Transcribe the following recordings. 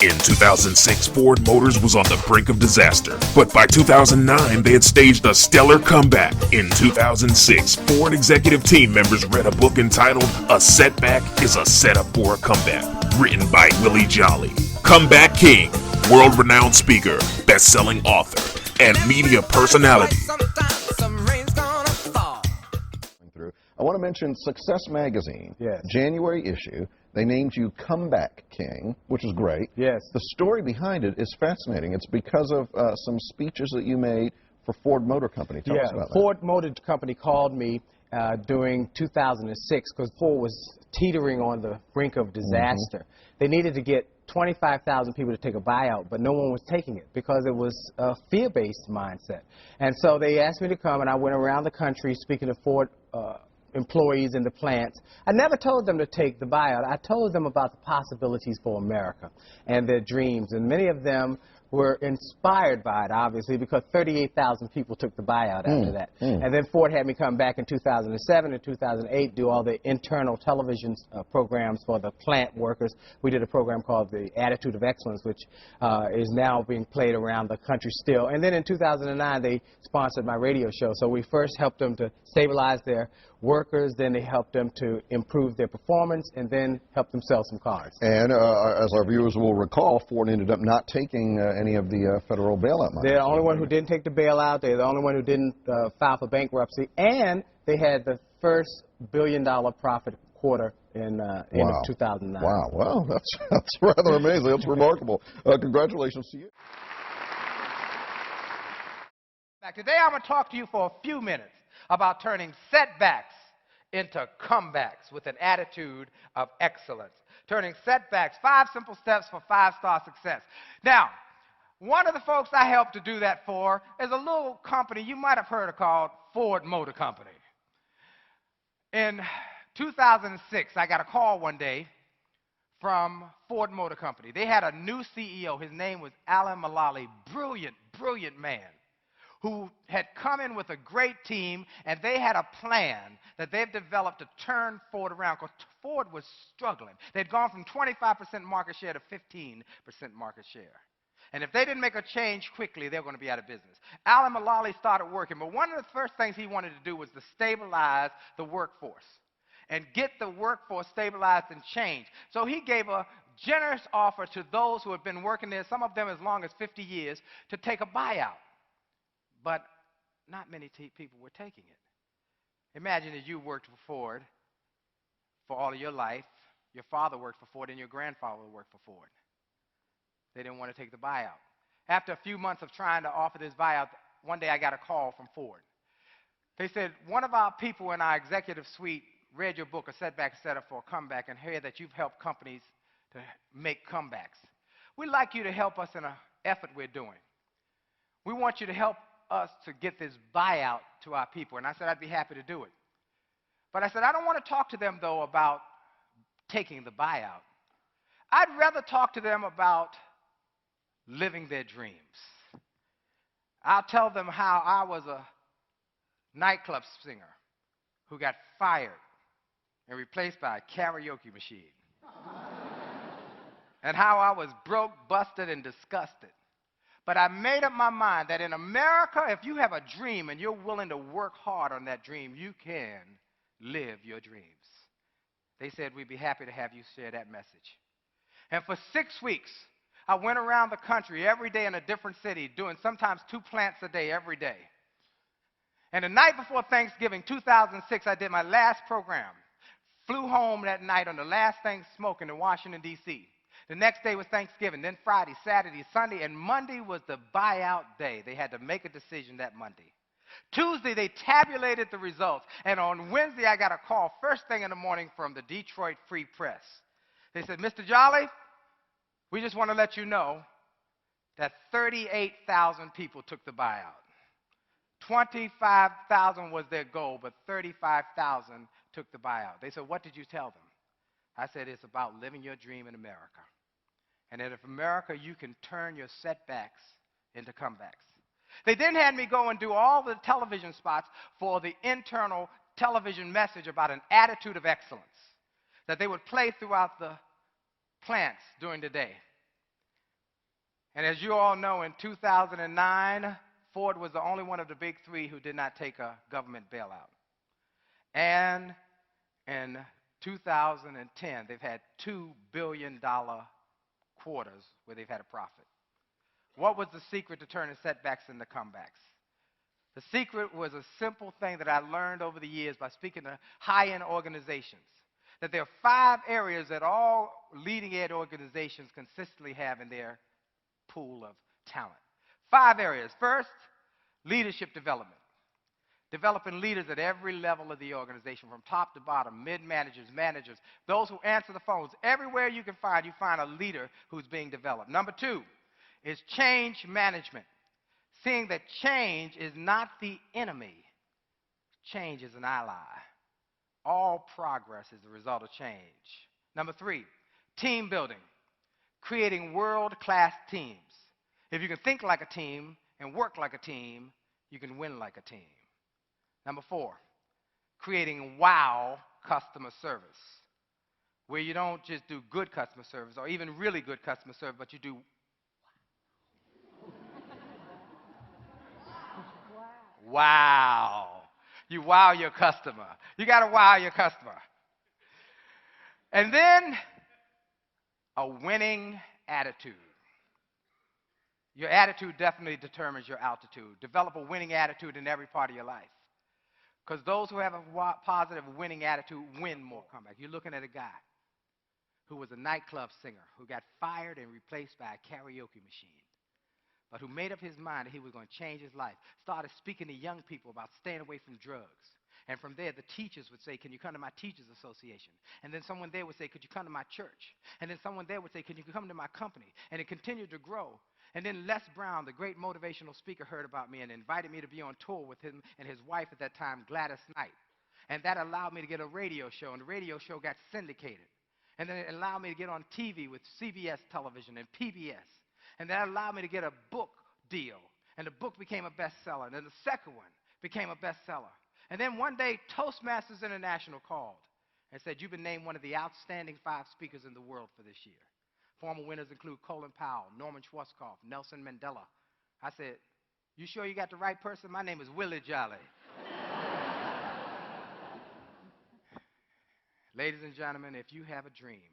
In 2006, Ford Motors was on the brink of disaster, but by 2009, they had staged a stellar comeback. In 2006, Ford executive team members read a book entitled "A Setback is a Setup for a Comeback," written by Willie Jolley. Comeback King, world-renowned speaker, best-selling author, and media personality. I want to mention Success Magazine. Yes. January issue. They named you Comeback King, which is great. Yes. The story behind it is fascinating. It's because of some speeches that you made for Ford Motor Company. Tell us about that. Ford Motor Company called me during 2006 because Ford was teetering on the brink of disaster. They needed to get 25,000 people to take a buyout, but no one was taking it because it was a fear-based mindset. And so they asked me to come, and I went around the country speaking to Ford employees in the plants. I never told them to take the buyout. I told them about the possibilities for America and their dreams, and many of them were inspired by it, obviously, because 38,000 people took the buyout after that. And then Ford had me come back in 2007 and 2008, do all the internal television programs for the plant workers. We did a program called The Attitude of Excellence, which is now being played around the country still. And then in 2009, they sponsored my radio show. So we first helped them to stabilize their workers, then they helped them to improve their performance, and then helped them sell some cars. And as our viewers will recall, Ford ended up not taking any of the federal bailout money. They're the only one who didn't take the bailout. They're the only one who didn't file for bankruptcy. And they had the first billion-dollar profit quarter in 2009. Wow. Well, that's rather amazing. That's remarkable. Congratulations to you. Today I'm going to talk to you for a few minutes about turning setbacks into comebacks with an attitude of excellence. Turning setbacks, 5 simple steps for 5-star success. Now, one of the folks I helped to do that for is a little company you might have heard of called Ford Motor Company. In 2006, I got a call one day from Ford Motor Company. They had a new CEO. His name was Alan Mulally. Brilliant, brilliant man, who had come in with a great team, and they had a plan that they've developed to turn Ford around, because Ford was struggling. They'd gone from 25% market share to 15% market share. And if they didn't make a change quickly, they were going to be out of business. Alan Mulally started working, but one of the first things he wanted to do was to stabilize the workforce and get the workforce stabilized and changed. So he gave a generous offer to those who had been working there, some of them as long as 50 years, to take a buyout. But not many people were taking it. Imagine that you worked for Ford for all of your life. Your father worked for Ford and your grandfather worked for Ford. They didn't want to take the buyout. After a few months of trying to offer this buyout, one day I got a call from Ford. They said, one of our people in our executive suite read your book, A Setback Setup for a Comeback, and heard that you've helped companies to make comebacks. We'd like you to help us in an effort we're doing. We want you to help us to get this buyout to our people. And I said, I'd be happy to do it. But I said, I don't want to talk to them, though, about taking the buyout. I'd rather talk to them about living their dreams. I'll tell them how I was a nightclub singer who got fired and replaced by a karaoke machine. And how I was broke, busted, and disgusted. But I made up my mind that in America, if you have a dream and you're willing to work hard on that dream, you can live your dreams. They said, we'd be happy to have you share that message. And for 6 weeks, I went around the country every day in a different city, doing sometimes 2 plants a day every day. And the night before Thanksgiving, 2006, I did my last program. Flew home that night on the last thing smoking in Washington, D.C. The next day was Thanksgiving, then Friday, Saturday, Sunday, and Monday was the buyout day. They had to make a decision that Monday. Tuesday, they tabulated the results. And on Wednesday, I got a call first thing in the morning from the Detroit Free Press. They said, Mr. Jolley, we just want to let you know that 38,000 people took the buyout. 25,000 was their goal, but 35,000 took the buyout. They said, what did you tell them? I said, it's about living your dream in America. And that if America, you can turn your setbacks into comebacks. They then had me go and do all the television spots for the internal television message about an attitude of excellence that they would play throughout the plants during the day. And as you all know, in 2009, Ford was the only one of the big three who did not take a government bailout. And in 2010, they've had $2 billion quarters where they've had a profit. What was the secret to turning setbacks into comebacks? The secret was a simple thing that I learned over the years by speaking to high-end organizations, that there are 5 areas that all leading-edge organizations consistently have in their pool of talent. 5 areas. First, leadership development. Developing leaders at every level of the organization, from top to bottom, mid-managers, managers, those who answer the phones. Everywhere you find a leader who's being developed. Number 2 is change management. Seeing that change is not the enemy. Change is an ally. All progress is the result of change. Number 3, team building. Creating world-class teams. If you can think like a team and work like a team, you can win like a team. Number 4, creating wow customer service, where you don't just do good customer service or even really good customer service, but you do wow. You wow your customer. You got to wow your customer. And then a winning attitude. Your attitude definitely determines your altitude. Develop a winning attitude in every part of your life. Because those who have a positive winning attitude win more comeback. You're looking at a guy who was a nightclub singer who got fired and replaced by a karaoke machine, but who made up his mind that he was going to change his life, started speaking to young people about staying away from drugs. And from there, the teachers would say, can you come to my teachers association? And then someone there would say, could you come to my church? And then someone there would say, can you come to my company? And it continued to grow. And then Les Brown, the great motivational speaker, heard about me and invited me to be on tour with him and his wife at that time, Gladys Knight. And that allowed me to get a radio show, and the radio show got syndicated. And then it allowed me to get on TV with CBS television and PBS. And that allowed me to get a book deal. And the book became a bestseller. And then the second one became a bestseller. And then one day, Toastmasters International called and said, you've been named one of the outstanding 5 speakers in the world for this year. Former winners include Colin Powell, Norman Schwarzkopf, Nelson Mandela. I said, you sure you got the right person? My name is Willie Jolley. Ladies and gentlemen, if you have a dream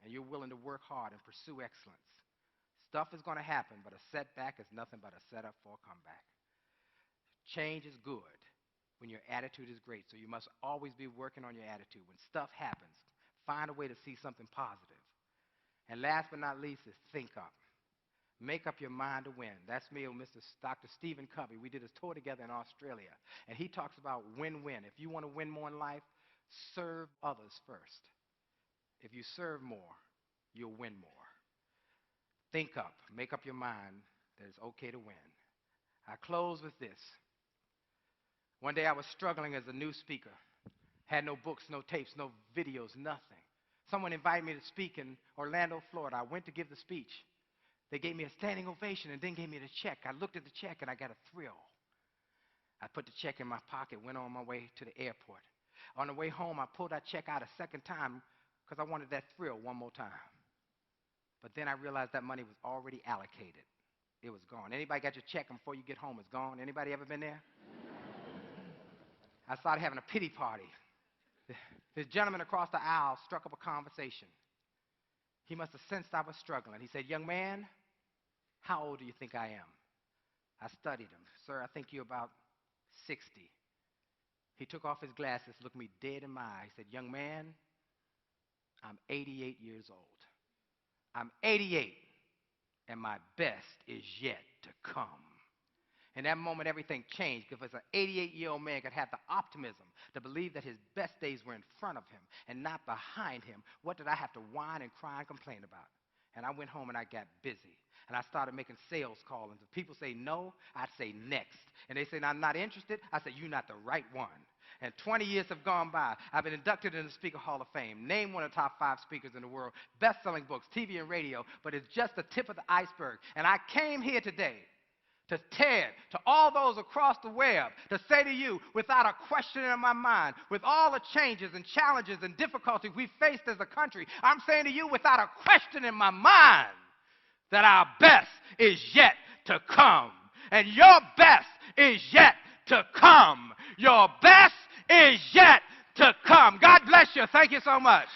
and you're willing to work hard and pursue excellence, stuff is going to happen, but a setback is nothing but a setup for a comeback. Change is good when your attitude is great, so you must always be working on your attitude. When stuff happens, find a way to see something positive. And last but not least is think up. Make up your mind to win. That's me and Dr. Stephen Covey. We did this tour together in Australia, and he talks about win-win. If you want to win more in life, serve others first. If you serve more, you'll win more. Think up. Make up your mind that it's okay to win. I close with this. One day I was struggling as a new speaker. Had no books, no tapes, no videos, nothing. Someone invited me to speak in Orlando, Florida. I went to give the speech. They gave me a standing ovation and then gave me the check. I looked at the check and I got a thrill. I put the check in my pocket, went on my way to the airport. On the way home, I pulled that check out a second time because I wanted that thrill one more time. But then I realized that money was already allocated. It was gone. Anybody got your check and before you get home it's gone? Anybody ever been there? I started having a pity party. This gentleman across the aisle struck up a conversation. He must have sensed I was struggling. He said, young man, how old do you think I am? I studied him. Sir, I think you're about 60. He took off his glasses, looked me dead in my eye. He said, young man, I'm 88 years old. I'm 88, and my best is yet to come. In that moment, everything changed, because an 88-year-old man could have the optimism to believe that his best days were in front of him and not behind him. What did I have to whine and cry and complain about? And I went home and I got busy. And I started making sales calls. And if people say no, I'd say next. And they say, I'm not interested. I say, you're not the right one. And 20 years have gone by. I've been inducted in the Speaker Hall of Fame, named one of the top 5 speakers in the world, best-selling books, TV and radio, but it's just the tip of the iceberg. And I came here today to Ted, to all those across the web, to say to you, without a question in my mind, with all the changes and challenges and difficulties we've faced as a country, I'm saying to you without a question in my mind that our best is yet to come. And your best is yet to come. Your best is yet to come. God bless you. Thank you so much.